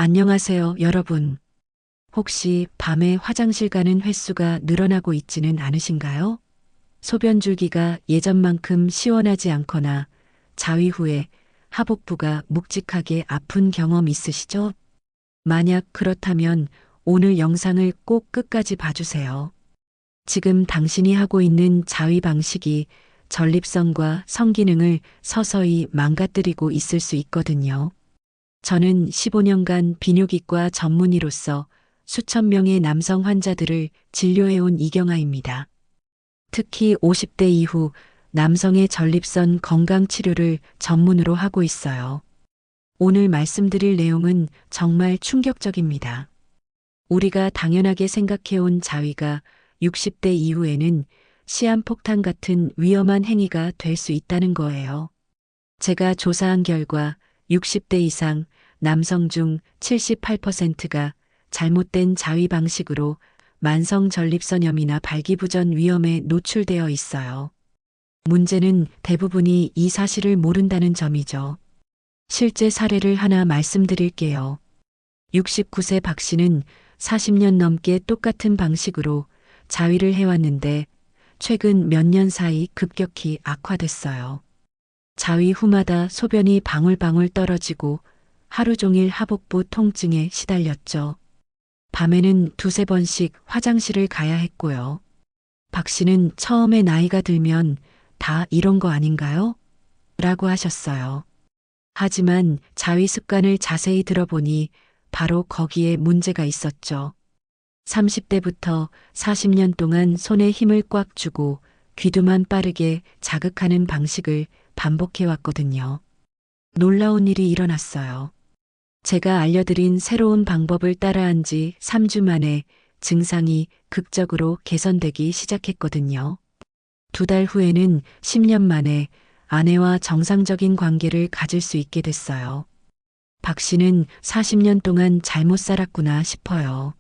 안녕하세요, 여러분. 혹시 밤에 화장실 가는 횟수가 늘어나고 있지는 않으신가요? 소변 줄기가 예전만큼 시원하지 않거나 자위 후에 하복부가 묵직하게 아픈 경험 있으시죠? 만약 그렇다면 오늘 영상을 꼭 끝까지 봐주세요. 지금 당신이 하고 있는 자위 방식이 전립선과 성기능을 서서히 망가뜨리고 있을 수 있거든요. 저는 15년간 비뇨기과 전문의로서 수천 명의 남성 환자들을 진료해온 이경아입니다. 특히 50대 이후 남성의 전립선 건강 치료를 전문으로 하고 있어요. 오늘 말씀드릴 내용은 정말 충격적입니다. 우리가 당연하게 생각해온 자위가 60대 이후에는 시한폭탄 같은 위험한 행위가 될 수 있다는 거예요. 제가 조사한 결과 60대 이상 남성 중 78%가 잘못된 자위 방식으로 만성 전립선염이나 발기부전 위험에 노출되어 있어요. 문제는 대부분이 이 사실을 모른다는 점이죠. 실제 사례를 하나 말씀드릴게요. 69세 박 씨는 40년 넘게 똑같은 방식으로 자위를 해왔는데 최근 몇 년 사이 급격히 악화됐어요. 자위 후마다 소변이 방울방울 떨어지고 하루 종일 하복부 통증에 시달렸죠. 밤에는 두세 번씩 화장실을 가야 했고요. 박 씨는 처음에 나이가 들면 다 이런 거 아닌가요? 라고 하셨어요. 하지만 자위 습관을 자세히 들어보니 바로 거기에 문제가 있었죠. 30대부터 40년 동안 손에 힘을 꽉 주고 귀두만 빠르게 자극하는 방식을 반복해 왔거든요. 놀라운 일이 일어났어요. 제가 알려드린 새로운 방법을 따라한 지 3주 만에 증상이 극적으로 개선되기 시작했거든요. 2달 후에는 10년 만에 아내와 정상적인 관계를 가질 수 있게 됐어요. 박 씨는 40년 동안 잘못 살았구나 싶어요.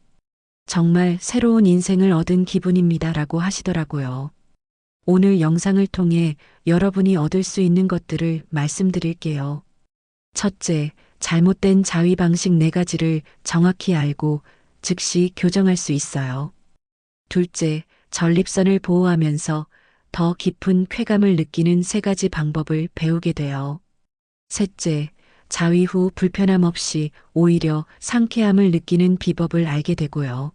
정말 새로운 인생을 얻은 기분입니다라고 하시더라고요. 오늘 영상을 통해 여러분이 얻을 수 있는 것들을 말씀드릴게요. 첫째, 잘못된 자위 방식 4가지를 정확히 알고 즉시 교정할 수 있어요. 둘째, 전립선을 보호하면서 더 깊은 쾌감을 느끼는 3가지 방법을 배우게 돼요. 셋째, 자위 후 불편함 없이 오히려 상쾌함을 느끼는 비법을 알게 되고요.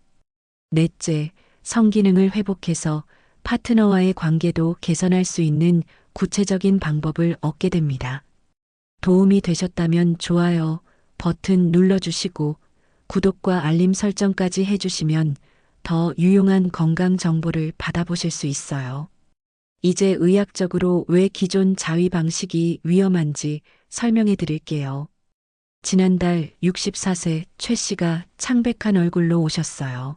넷째, 성기능을 회복해서 파트너와의 관계도 개선할 수 있는 구체적인 방법을 얻게 됩니다. 도움이 되셨다면 좋아요 버튼 눌러주시고 구독과 알림 설정까지 해주시면 더 유용한 건강 정보를 받아보실 수 있어요. 이제 의학적으로 왜 기존 자위 방식이 위험한지 설명해 드릴게요. 지난달 64세 최 씨가 창백한 얼굴로 오셨어요.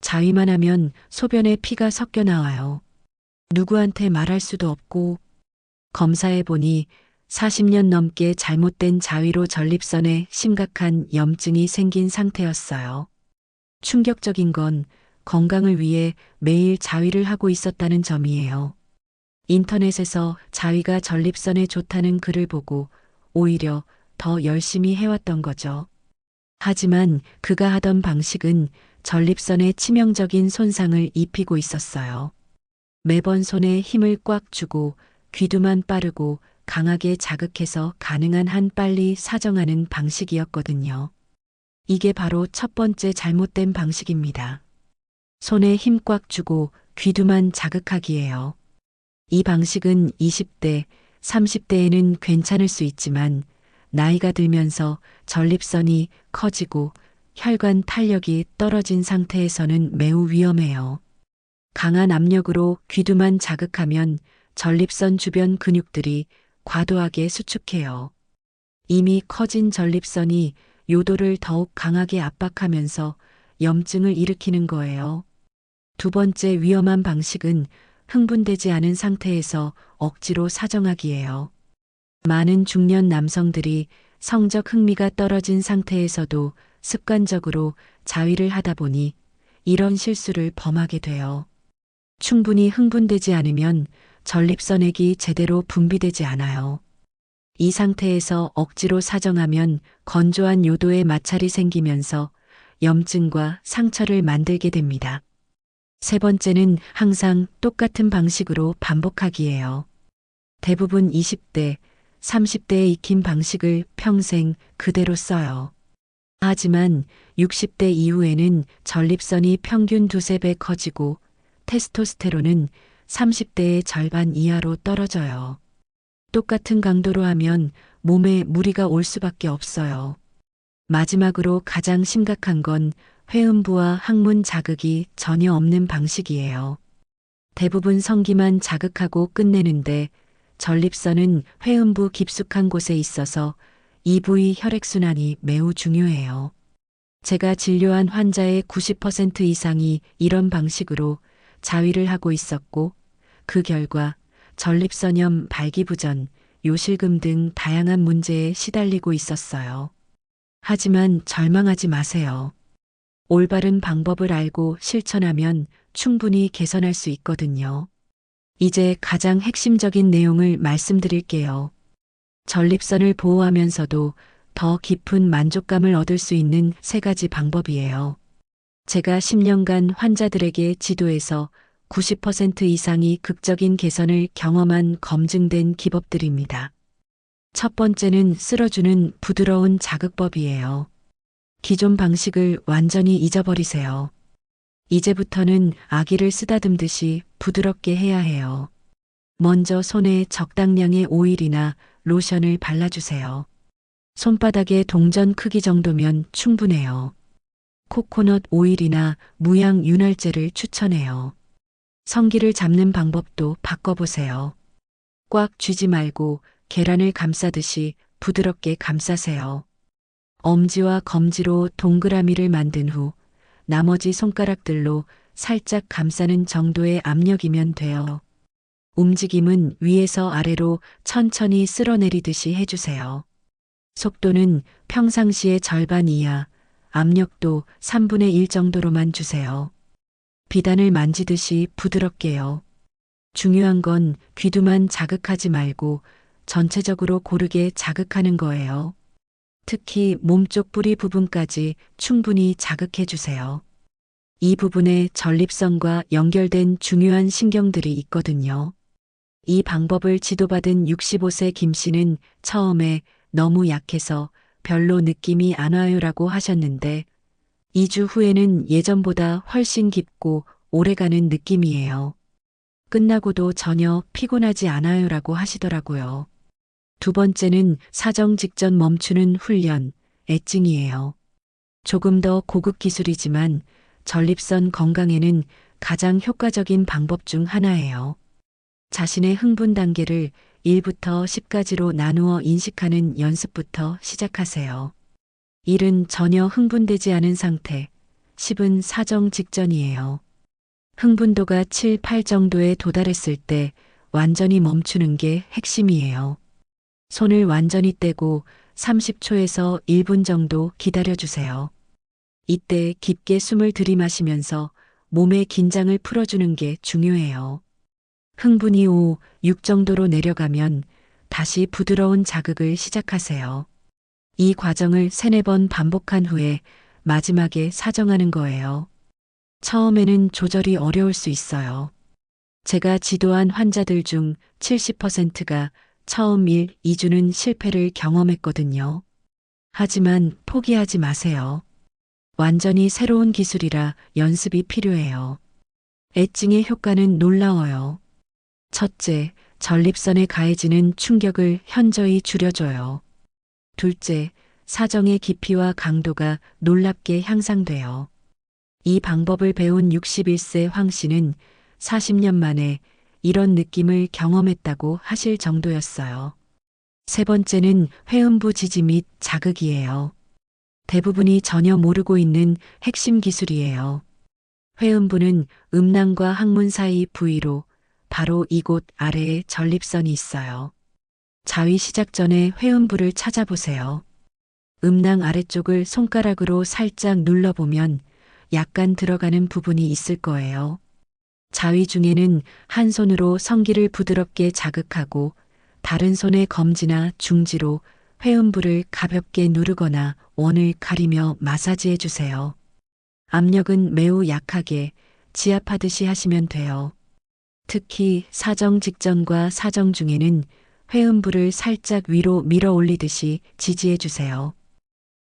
자위만 하면 소변에 피가 섞여 나와요. 누구한테 말할 수도 없고 검사해 보니 40년 넘게 잘못된 자위로 전립선에 심각한 염증이 생긴 상태였어요. 충격적인 건 건강을 위해 매일 자위를 하고 있었다는 점이에요. 인터넷에서 자위가 전립선에 좋다는 글을 보고 오히려 더 열심히 해왔던 거죠. 하지만 그가 하던 방식은 전립선에 치명적인 손상을 입히고 있었어요. 매번 손에 힘을 꽉 주고 귀두만 빠르고 강하게 자극해서 가능한 한 빨리 사정하는 방식이었거든요. 이게 바로 첫 번째 잘못된 방식입니다. 손에 힘 꽉 주고 귀두만 자극하기예요. 이 방식은 20대, 30대에는 괜찮을 수 있지만 나이가 들면서 전립선이 커지고 혈관 탄력이 떨어진 상태에서는 매우 위험해요. 강한 압력으로 귀두만 자극하면 전립선 주변 근육들이 과도하게 수축해요. 이미 커진 전립선이 요도를 더욱 강하게 압박하면서 염증을 일으키는 거예요. 두 번째 위험한 방식은 흥분되지 않은 상태에서 억지로 사정하기예요. 많은 중년 남성들이 성적 흥미가 떨어진 상태에서도 습관적으로 자위를 하다 보니 이런 실수를 범하게 돼요. 충분히 흥분되지 않으면 전립선액이 제대로 분비되지 않아요. 이 상태에서 억지로 사정하면 건조한 요도에 마찰이 생기면서 염증과 상처를 만들게 됩니다. 세 번째는 항상 똑같은 방식으로 반복하기예요. 대부분 20대, 30대에 익힌 방식을 평생 그대로 써요. 하지만 60대 이후에는 전립선이 평균 두세 배 커지고 테스토스테론은 30대의 절반 이하로 떨어져요. 똑같은 강도로 하면 몸에 무리가 올 수밖에 없어요. 마지막으로 가장 심각한 건 회음부와 항문 자극이 전혀 없는 방식이에요. 대부분 성기만 자극하고 끝내는데 전립선은 회음부 깊숙한 곳에 있어서 이 부위 혈액순환이 매우 중요해요. 제가 진료한 환자의 90% 이상이 이런 방식으로 자위를 하고 있었고 그 결과 전립선염, 발기부전, 요실금 등 다양한 문제에 시달리고 있었어요. 하지만 절망하지 마세요. 올바른 방법을 알고 실천하면 충분히 개선할 수 있거든요. 이제 가장 핵심적인 내용을 말씀드릴게요. 전립선을 보호하면서도 더 깊은 만족감을 얻을 수 있는 세 가지 방법이에요. 제가 10년간 환자들에게 지도해서 90% 이상이 극적인 개선을 경험한 검증된 기법들입니다. 첫 번째는 쓸어주는 부드러운 자극법이에요. 기존 방식을 완전히 잊어버리세요. 이제부터는 아기를 쓰다듬듯이 부드럽게 해야 해요. 먼저 손에 적당량의 오일이나 로션을 발라주세요. 손바닥의 동전 크기 정도면 충분해요. 코코넛 오일이나 무향 윤활제를 추천해요. 성기를 잡는 방법도 바꿔보세요. 꽉 쥐지 말고 계란을 감싸듯이 부드럽게 감싸세요. 엄지와 검지로 동그라미를 만든 후 나머지 손가락들로 살짝 감싸는 정도의 압력이면 돼요. 움직임은 위에서 아래로 천천히 쓸어내리듯이 해주세요. 속도는 평상시의 절반 이하, 압력도 3분의 1 정도로만 주세요. 비단을 만지듯이 부드럽게요. 중요한 건 귀두만 자극하지 말고 전체적으로 고르게 자극하는 거예요. 특히 몸쪽 뿌리 부분까지 충분히 자극해 주세요. 이 부분에 전립선과 연결된 중요한 신경들이 있거든요. 이 방법을 지도받은 65세 김 씨는 처음에 너무 약해서 별로 느낌이 안 와요라고 하셨는데 2주 후에는 예전보다 훨씬 깊고 오래가는 느낌이에요. 끝나고도 전혀 피곤하지 않아요라고 하시더라고요. 두 번째는 사정 직전 멈추는 훈련, 애증이에요. 조금 더 고급 기술이지만 전립선 건강에는 가장 효과적인 방법 중 하나예요. 자신의 흥분 단계를 1부터 10까지로 나누어 인식하는 연습부터 시작하세요. 1은 전혀 흥분되지 않은 상태, 10은 사정 직전이에요. 흥분도가 7, 8 정도에 도달했을 때 완전히 멈추는 게 핵심이에요. 손을 완전히 떼고 30초에서 1분 정도 기다려주세요. 이때 깊게 숨을 들이마시면서 몸의 긴장을 풀어주는 게 중요해요. 흥분이 5, 6 정도로 내려가면 다시 부드러운 자극을 시작하세요. 이 과정을 3, 4번 반복한 후에 마지막에 사정하는 거예요. 처음에는 조절이 어려울 수 있어요. 제가 지도한 환자들 중 70%가 처음 1, 2주는 실패를 경험했거든요. 하지만 포기하지 마세요. 완전히 새로운 기술이라 연습이 필요해요. 애증의 효과는 놀라워요. 첫째, 전립선에 가해지는 충격을 현저히 줄여줘요. 둘째, 사정의 깊이와 강도가 놀랍게 향상돼요. 이 방법을 배운 61세 황 씨는 40년 만에 이런 느낌을 경험했다고 하실 정도였어요. 세 번째는 회음부 지지 및 자극이에요. 대부분이 전혀 모르고 있는 핵심 기술이에요. 회음부는 음낭과 항문 사이 부위로 바로 이곳 아래에 전립선이 있어요. 자위 시작 전에 회음부를 찾아보세요. 음낭 아래쪽을 손가락으로 살짝 눌러보면 약간 들어가는 부분이 있을 거예요. 자위 중에는 한 손으로 성기를 부드럽게 자극하고 다른 손의 검지나 중지로 회음부를 가볍게 누르거나 원을 가리며 마사지해 주세요. 압력은 매우 약하게 지압하듯이 하시면 돼요. 특히 사정 직전과 사정 중에는 회음부를 살짝 위로 밀어 올리듯이 지지해 주세요.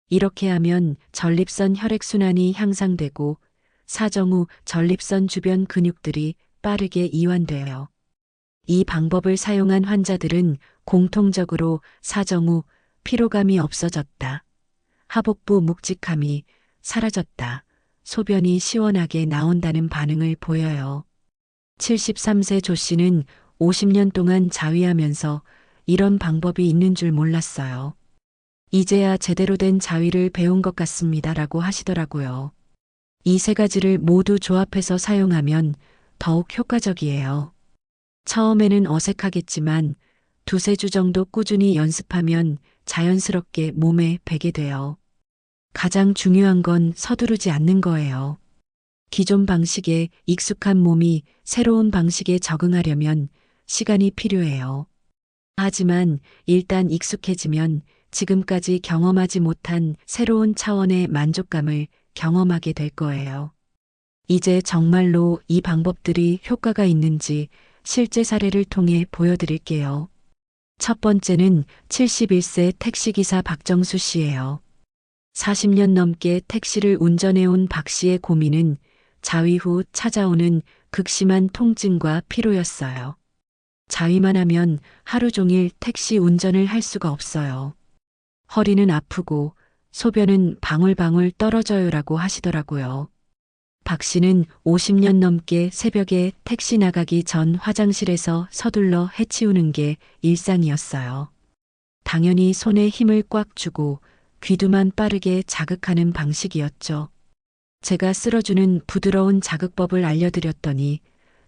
이렇게 하면 전립선 혈액순환이 향상되고 사정 후 전립선 주변 근육들이 빠르게 이완돼요. 이 방법을 사용한 환자들은 공통적으로 사정 후 피로감이 없어졌다, 하복부 묵직함이 사라졌다, 소변이 시원하게 나온다는 반응을 보여요. 73세 조 씨는 50년 동안 자위하면서 이런 방법이 있는 줄 몰랐어요. 이제야 제대로 된 자위를 배운 것 같습니다라고 하시더라고요. 이 세 가지를 모두 조합해서 사용하면 더욱 효과적이에요. 처음에는 어색하겠지만 두세 주 정도 꾸준히 연습하면 자연스럽게 몸에 배게 돼요. 가장 중요한 건 서두르지 않는 거예요. 기존 방식에 익숙한 몸이 새로운 방식에 적응하려면 시간이 필요해요. 하지만 일단 익숙해지면 지금까지 경험하지 못한 새로운 차원의 만족감을 경험하게 될 거예요. 이제 정말로 이 방법들이 효과가 있는지 실제 사례를 통해 보여드릴게요. 첫 번째는 71세 택시기사 박정수 씨예요. 40년 넘게 택시를 운전해온 박 씨의 고민은 자위 후 찾아오는 극심한 통증과 피로였어요. 자위만 하면 하루 종일 택시 운전을 할 수가 없어요. 허리는 아프고 소변은 방울방울 떨어져요라고 하시더라고요. 박 씨는 50년 넘게 새벽에 택시 나가기 전 화장실에서 서둘러 해치우는 게 일상이었어요. 당연히 손에 힘을 꽉 주고 귀두만 빠르게 자극하는 방식이었죠. 제가 쓸어주는 부드러운 자극법을 알려드렸더니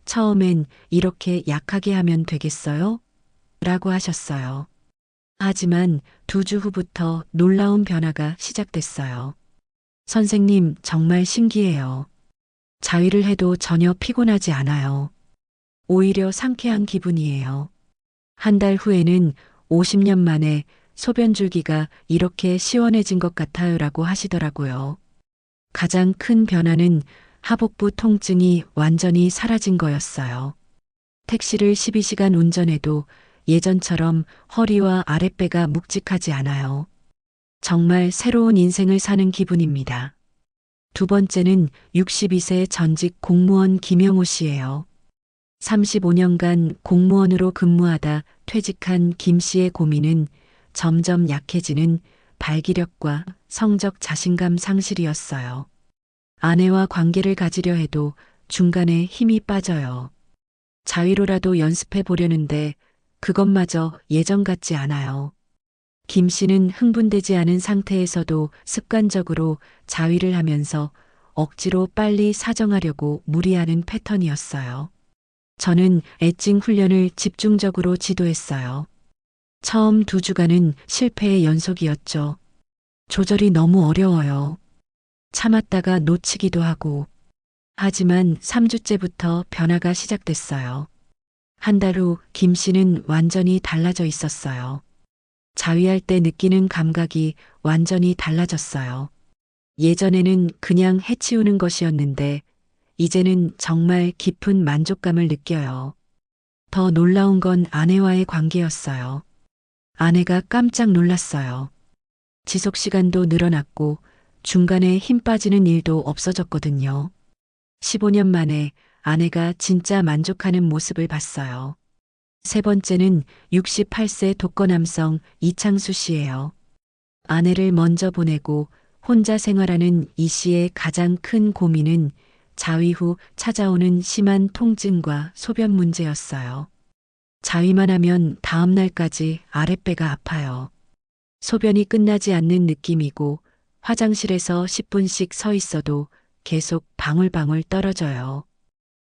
처음엔 이렇게 약하게 하면 되겠어요? 라고 하셨어요. 하지만 2주 후부터 놀라운 변화가 시작됐어요. 선생님, 정말 신기해요. 자위를 해도 전혀 피곤하지 않아요. 오히려 상쾌한 기분이에요. 한 달 후에는 50년 만에 소변 줄기가 이렇게 시원해진 것 같아요라고 하시더라고요. 가장 큰 변화는 하복부 통증이 완전히 사라진 거였어요. 택시를 12시간 운전해도 예전처럼 허리와 아랫배가 묵직하지 않아요. 정말 새로운 인생을 사는 기분입니다. 두 번째는 62세 전직 공무원 김영호 씨예요. 35년간 공무원으로 근무하다 퇴직한 김 씨의 고민은 점점 약해지는 발기력과 성적 자신감 상실이었어요. 아내와 관계를 가지려 해도 중간에 힘이 빠져요. 자위로라도 연습해 보려는데 그것마저 예전 같지 않아요. 김 씨는 흥분되지 않은 상태에서도 습관적으로 자위를 하면서 억지로 빨리 사정하려고 무리하는 패턴이었어요. 저는 애증 훈련을 집중적으로 지도했어요. 처음 2주간은 실패의 연속이었죠. 조절이 너무 어려워요. 참았다가 놓치기도 하고. 하지만 3주째부터 변화가 시작됐어요. 한 달 후 김 씨는 완전히 달라져 있었어요. 자위할 때 느끼는 감각이 완전히 달라졌어요. 예전에는 그냥 해치우는 것이었는데 이제는 정말 깊은 만족감을 느껴요. 더 놀라운 건 아내와의 관계였어요. 아내가 깜짝 놀랐어요. 지속 시간도 늘어났고 중간에 힘 빠지는 일도 없어졌거든요. 15년 만에 아내가 진짜 만족하는 모습을 봤어요. 세 번째는 68세 독거 남성 이창수 씨예요. 아내를 먼저 보내고 혼자 생활하는 이 씨의 가장 큰 고민은 자위 후 찾아오는 심한 통증과 소변 문제였어요. 자위만 하면 다음 날까지 아랫배가 아파요. 소변이 끝나지 않는 느낌이고 화장실에서 10분씩 서 있어도 계속 방울방울 떨어져요.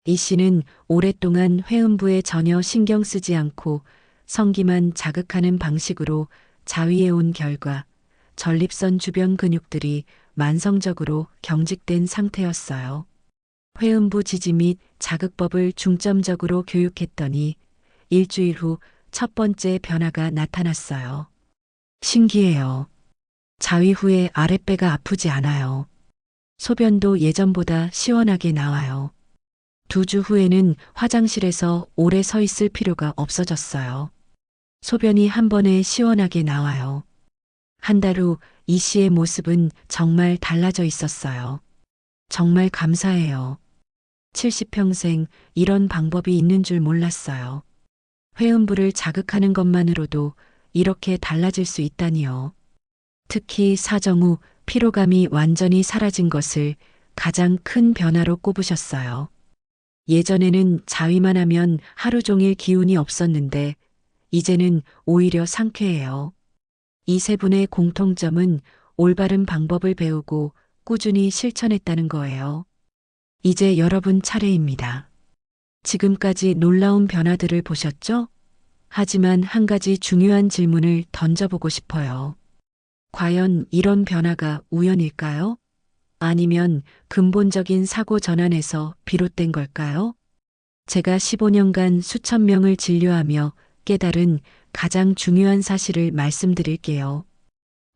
이 씨는 오랫동안 회음부에 전혀 신경 쓰지 않고 성기만 자극하는 방식으로 자위해 온 결과 전립선 주변 근육들이 만성적으로 경직된 상태였어요. 회음부 지지 및 자극법을 중점적으로 교육했더니 일주일 후 첫 번째 변화가 나타났어요. 신기해요. 자위 후에 아랫배가 아프지 않아요. 소변도 예전보다 시원하게 나와요. 2주 후에는 화장실에서 오래 서 있을 필요가 없어졌어요. 소변이 한 번에 시원하게 나와요. 한 달 후 이 씨의 모습은 정말 달라져 있었어요. 정말 감사해요. 70평생 이런 방법이 있는 줄 몰랐어요. 회음부를 자극하는 것만으로도 이렇게 달라질 수 있다니요. 특히 사정 후 피로감이 완전히 사라진 것을 가장 큰 변화로 꼽으셨어요. 예전에는 자위만 하면 하루 종일 기운이 없었는데 이제는 오히려 상쾌해요. 이 세 분의 공통점은 올바른 방법을 배우고 꾸준히 실천했다는 거예요. 이제 여러분 차례입니다. 지금까지 놀라운 변화들을 보셨죠? 하지만 한 가지 중요한 질문을 던져보고 싶어요. 과연 이런 변화가 우연일까요? 아니면 근본적인 사고 전환에서 비롯된 걸까요? 제가 15년간 수천 명을 진료하며 깨달은 가장 중요한 사실을 말씀드릴게요.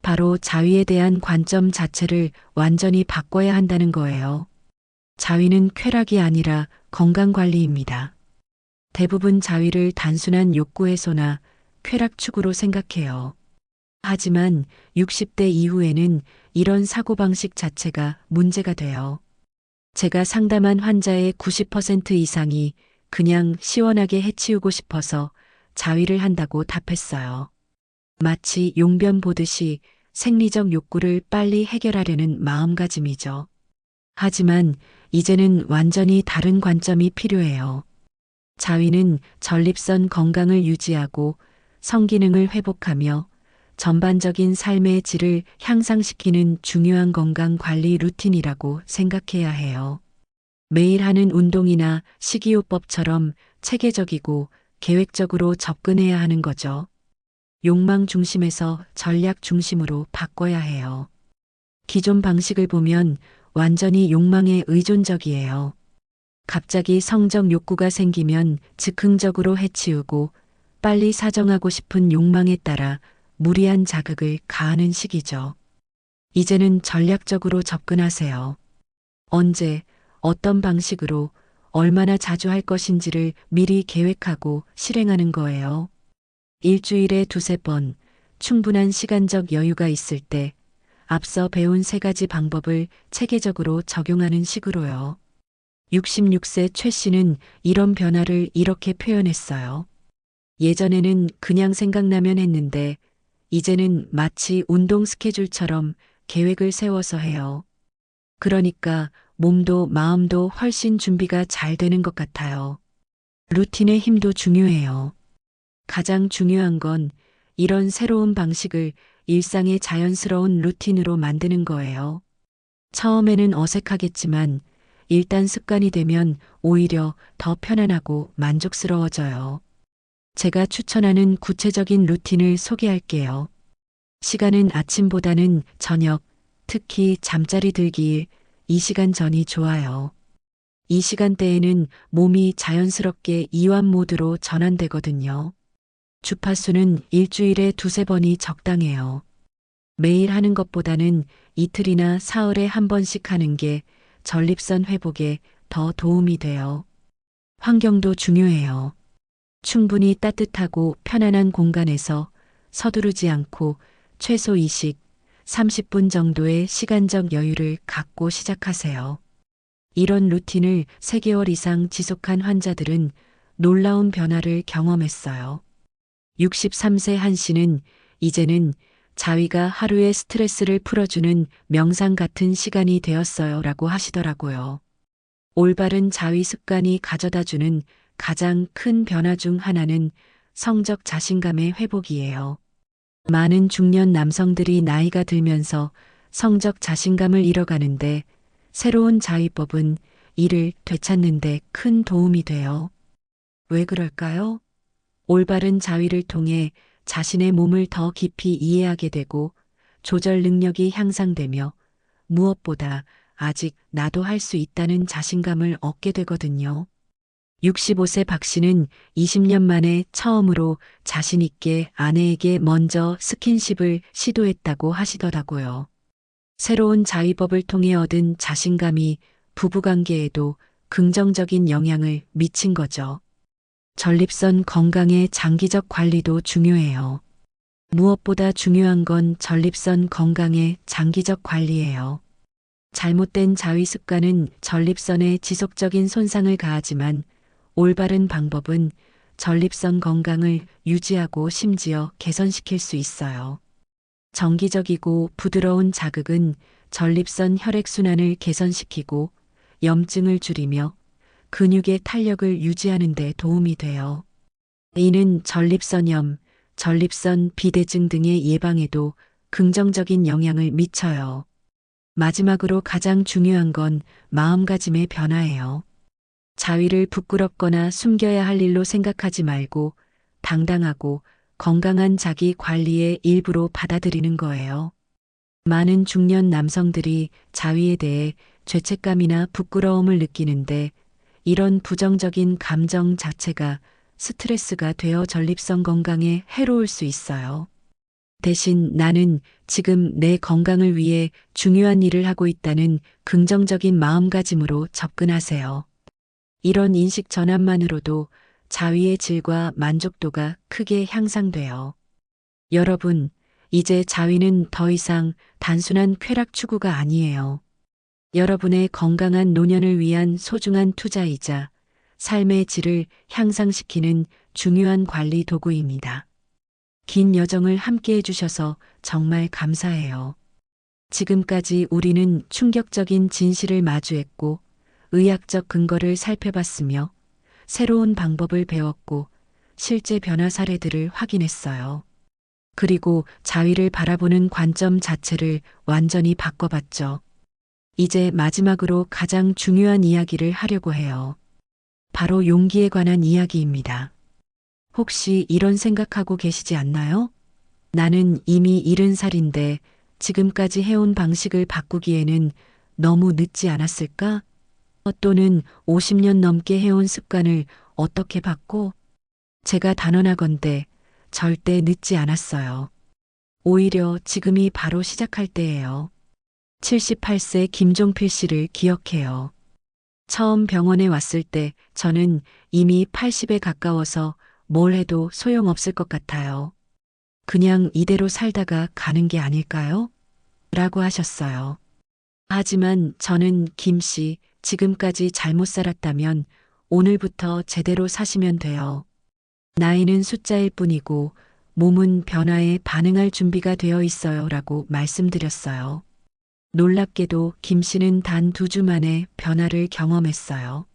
바로 자위에 대한 관점 자체를 완전히 바꿔야 한다는 거예요. 자위는 쾌락이 아니라 건강관리입니다. 대부분 자위를 단순한 욕구 해소나 쾌락 추구로 생각해요. 하지만 60대 이후에는 이런 사고방식 자체가 문제가 돼요. 제가 상담한 환자의 90% 이상이 그냥 시원하게 해치우고 싶어서 자위를 한다고 답했어요. 마치 용변 보듯이 생리적 욕구를 빨리 해결하려는 마음가짐이죠. 하지만 이제는 완전히 다른 관점이 필요해요. 자위는 전립선 건강을 유지하고 성기능을 회복하며 전반적인 삶의 질을 향상시키는 중요한 건강 관리 루틴이라고 생각해야 해요. 매일 하는 운동이나 식이요법처럼 체계적이고 계획적으로 접근해야 하는 거죠. 욕망 중심에서 전략 중심으로 바꿔야 해요. 기존 방식을 보면 완전히 욕망에 의존적이에요. 갑자기 성적 욕구가 생기면 즉흥적으로 해치우고 빨리 사정하고 싶은 욕망에 따라 무리한 자극을 가하는 시기죠. 이제는 전략적으로 접근하세요. 언제, 어떤 방식으로, 얼마나 자주 할 것인지를 미리 계획하고 실행하는 거예요. 일주일에 2~3번, 충분한 시간적 여유가 있을 때 앞서 배운 3가지 방법을 체계적으로 적용하는 식으로요. 66세 최 씨는 이런 변화를 이렇게 표현했어요. 예전에는 그냥 생각나면 했는데 이제는 마치 운동 스케줄처럼 계획을 세워서 해요. 그러니까 몸도 마음도 훨씬 준비가 잘 되는 것 같아요. 루틴의 힘도 중요해요. 가장 중요한 건 이런 새로운 방식을 일상의 자연스러운 루틴으로 만드는 거예요. 처음에는 어색하겠지만 일단 습관이 되면 오히려 더 편안하고 만족스러워져요. 제가 추천하는 구체적인 루틴을 소개할게요. 시간은 아침보다는 저녁, 특히 잠자리 들기 이 시간 전이 좋아요. 이 시간대에는 몸이 자연스럽게 이완 모드로 전환되거든요. 주파수는 일주일에 2~3번이 적당해요. 매일 하는 것보다는 이틀이나 사흘에 한 번씩 하는 게 전립선 회복에 더 도움이 돼요. 환경도 중요해요. 충분히 따뜻하고 편안한 공간에서 서두르지 않고 최소 30분 정도의 시간적 여유를 갖고 시작하세요. 이런 루틴을 3개월 이상 지속한 환자들은 놀라운 변화를 경험했어요. 63세 한 씨는 이제는 자위가 하루의 스트레스를 풀어주는 명상 같은 시간이 되었어요 라고 하시더라고요. 올바른 자위 습관이 가져다주는 가장 큰 변화 중 하나는 성적 자신감의 회복이에요. 많은 중년 남성들이 나이가 들면서 성적 자신감을 잃어가는데 새로운 자위법은 이를 되찾는 데 큰 도움이 돼요. 왜 그럴까요? 올바른 자위를 통해 자신의 몸을 더 깊이 이해하게 되고 조절 능력이 향상되며 무엇보다 아직 나도 할 수 있다는 자신감을 얻게 되거든요. 65세 박 씨는 20년 만에 처음으로 자신 있게 아내에게 먼저 스킨십을 시도했다고 하시더라고요. 새로운 자위법을 통해 얻은 자신감이 부부관계에도 긍정적인 영향을 미친 거죠. 전립선 건강의 장기적 관리도 중요해요. 무엇보다 중요한 건 전립선 건강의 장기적 관리예요. 잘못된 자위 습관은 전립선에 지속적인 손상을 가하지만 올바른 방법은 전립선 건강을 유지하고 심지어 개선시킬 수 있어요. 정기적이고 부드러운 자극은 전립선 혈액순환을 개선시키고 염증을 줄이며 근육의 탄력을 유지하는 데 도움이 돼요. 이는 전립선염, 전립선 비대증 등의 예방에도 긍정적인 영향을 미쳐요. 마지막으로 가장 중요한 건 마음가짐의 변화예요. 자위를 부끄럽거나 숨겨야 할 일로 생각하지 말고 당당하고 건강한 자기 관리의 일부로 받아들이는 거예요. 많은 중년 남성들이 자위에 대해 죄책감이나 부끄러움을 느끼는데 이런 부정적인 감정 자체가 스트레스가 되어 전립선 건강에 해로울 수 있어요. 대신 나는 지금 내 건강을 위해 중요한 일을 하고 있다는 긍정적인 마음가짐으로 접근하세요. 이런 인식 전환만으로도 자위의 질과 만족도가 크게 향상돼요. 여러분, 이제 자위는 더 이상 단순한 쾌락 추구가 아니에요. 여러분의 건강한 노년을 위한 소중한 투자이자 삶의 질을 향상시키는 중요한 관리 도구입니다. 긴 여정을 함께 해주셔서 정말 감사해요. 지금까지 우리는 충격적인 진실을 마주했고 의학적 근거를 살펴봤으며 새로운 방법을 배웠고 실제 변화 사례들을 확인했어요. 그리고 자위를 바라보는 관점 자체를 완전히 바꿔봤죠. 이제 마지막으로 가장 중요한 이야기를 하려고 해요. 바로 용기에 관한 이야기입니다. 혹시 이런 생각하고 계시지 않나요? 나는 이미 70살인데 지금까지 해온 방식을 바꾸기에는 너무 늦지 않았을까? 또는 50년 넘게 해온 습관을 어떻게 바꿔? 제가 단언하건대 절대 늦지 않았어요. 오히려 지금이 바로 시작할 때예요. 78세 김종필 씨를 기억해요. 처음 병원에 왔을 때 저는 이미 80에 가까워서 뭘 해도 소용없을 것 같아요. 그냥 이대로 살다가 가는 게 아닐까요? 라고 하셨어요. 하지만 저는 김 씨, 지금까지 잘못 살았다면 오늘부터 제대로 사시면 돼요. 나이는 숫자일 뿐이고 몸은 변화에 반응할 준비가 되어 있어요. 라고 말씀드렸어요. 놀랍게도 김 씨는 단 2주 만에 변화를 경험했어요.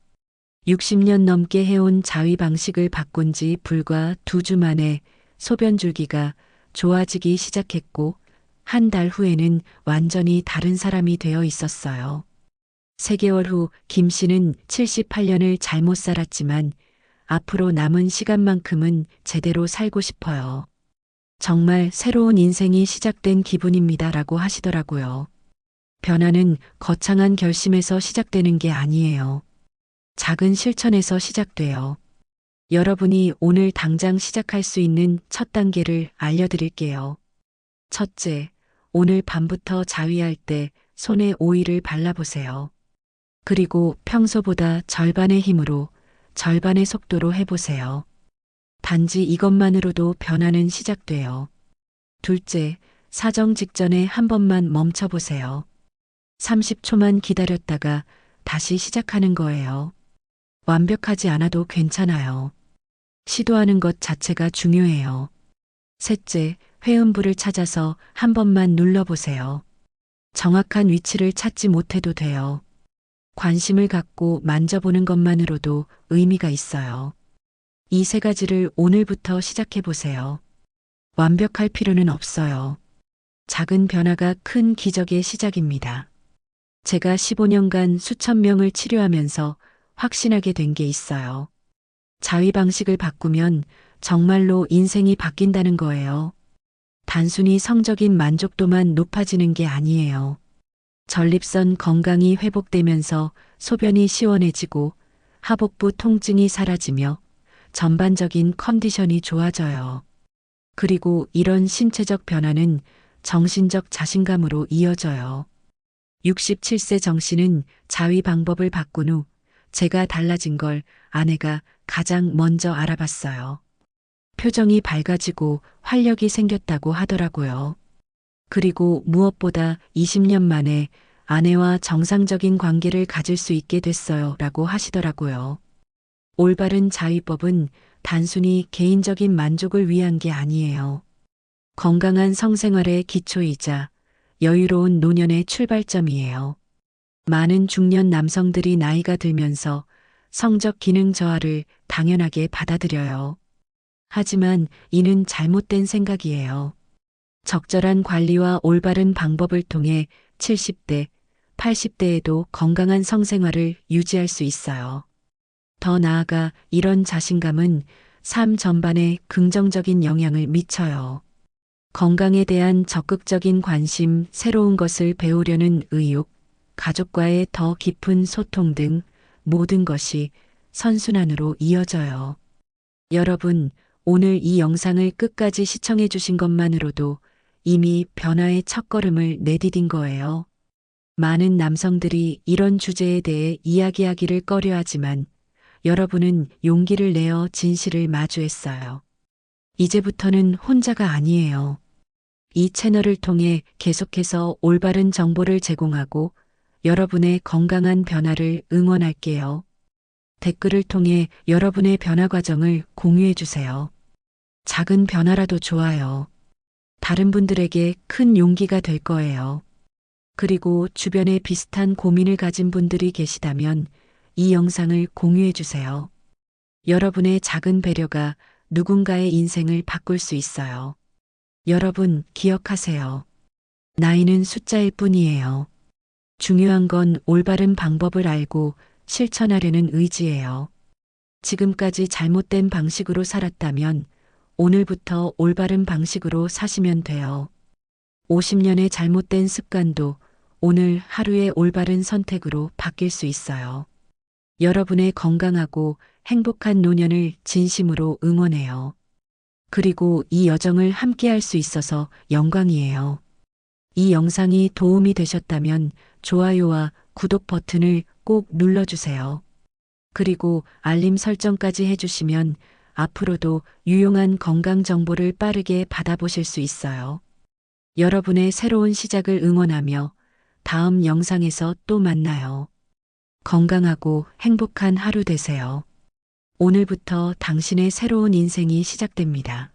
60년 넘게 해온 자위 방식을 바꾼 지 불과 2주 만에 소변 줄기가 좋아지기 시작했고 한 달 후에는 완전히 다른 사람이 되어 있었어요. 3개월 후 김 씨는 78년을 잘못 살았지만 앞으로 남은 시간만큼은 제대로 살고 싶어요. 정말 새로운 인생이 시작된 기분입니다. 라고 하시더라고요. 변화는 거창한 결심에서 시작되는 게 아니에요. 작은 실천에서 시작돼요. 여러분이 오늘 당장 시작할 수 있는 첫 단계를 알려드릴게요. 첫째, 오늘 밤부터 자위할 때 손에 오일을 발라보세요. 그리고 평소보다 절반의 힘으로, 절반의 속도로 해보세요. 단지 이것만으로도 변화는 시작돼요. 둘째, 사정 직전에 한 번만 멈춰보세요. 30초만 기다렸다가 다시 시작하는 거예요. 완벽하지 않아도 괜찮아요. 시도하는 것 자체가 중요해요. 셋째, 회음부를 찾아서 한 번만 눌러보세요. 정확한 위치를 찾지 못해도 돼요. 관심을 갖고 만져보는 것만으로도 의미가 있어요. 이 3가지를 오늘부터 시작해보세요. 완벽할 필요는 없어요. 작은 변화가 큰 기적의 시작입니다. 제가 15년간 수천 명을 치료하면서 확신하게 된 게 있어요. 자위 방식을 바꾸면 정말로 인생이 바뀐다는 거예요. 단순히 성적인 만족도만 높아지는 게 아니에요. 전립선 건강이 회복되면서 소변이 시원해지고 하복부 통증이 사라지며 전반적인 컨디션이 좋아져요. 그리고 이런 신체적 변화는 정신적 자신감으로 이어져요. 67세 정 씨는 자위 방법을 바꾼 후 제가 달라진 걸 아내가 가장 먼저 알아봤어요. 표정이 밝아지고 활력이 생겼다고 하더라고요. 그리고 무엇보다 20년 만에 아내와 정상적인 관계를 가질 수 있게 됐어요 라고 하시더라고요. 올바른 자위법은 단순히 개인적인 만족을 위한 게 아니에요. 건강한 성생활의 기초이자 여유로운 노년의 출발점이에요. 많은 중년 남성들이 나이가 들면서 성적 기능 저하를 당연하게 받아들여요. 하지만 이는 잘못된 생각이에요. 적절한 관리와 올바른 방법을 통해 70대, 80대에도 건강한 성생활을 유지할 수 있어요. 더 나아가 이런 자신감은 삶 전반에 긍정적인 영향을 미쳐요. 건강에 대한 적극적인 관심, 새로운 것을 배우려는 의욕, 가족과의 더 깊은 소통 등 모든 것이 선순환으로 이어져요. 여러분, 오늘 이 영상을 끝까지 시청해 주신 것만으로도 이미 변화의 첫걸음을 내디딘 거예요. 많은 남성들이 이런 주제에 대해 이야기하기를 꺼려하지만 여러분은 용기를 내어 진실을 마주했어요. 이제부터는 혼자가 아니에요. 이 채널을 통해 계속해서 올바른 정보를 제공하고 여러분의 건강한 변화를 응원할게요. 댓글을 통해 여러분의 변화 과정을 공유해 주세요. 작은 변화라도 좋아요. 다른 분들에게 큰 용기가 될 거예요. 그리고 주변에 비슷한 고민을 가진 분들이 계시다면 이 영상을 공유해 주세요. 여러분의 작은 배려가 누군가의 인생을 바꿀 수 있어요. 여러분, 기억하세요. 나이는 숫자일 뿐이에요. 중요한 건 올바른 방법을 알고 실천하려는 의지예요. 지금까지 잘못된 방식으로 살았다면 오늘부터 올바른 방식으로 사시면 돼요. 50년의 잘못된 습관도 오늘 하루의 올바른 선택으로 바뀔 수 있어요. 여러분의 건강하고 행복한 노년을 진심으로 응원해요. 그리고 이 여정을 함께 할 수 있어서 영광이에요. 이 영상이 도움이 되셨다면 좋아요와 구독 버튼을 꼭 눌러주세요. 그리고 알림 설정까지 해주시면 앞으로도 유용한 건강 정보를 빠르게 받아보실 수 있어요. 여러분의 새로운 시작을 응원하며 다음 영상에서 또 만나요. 건강하고 행복한 하루 되세요. 오늘부터 당신의 새로운 인생이 시작됩니다.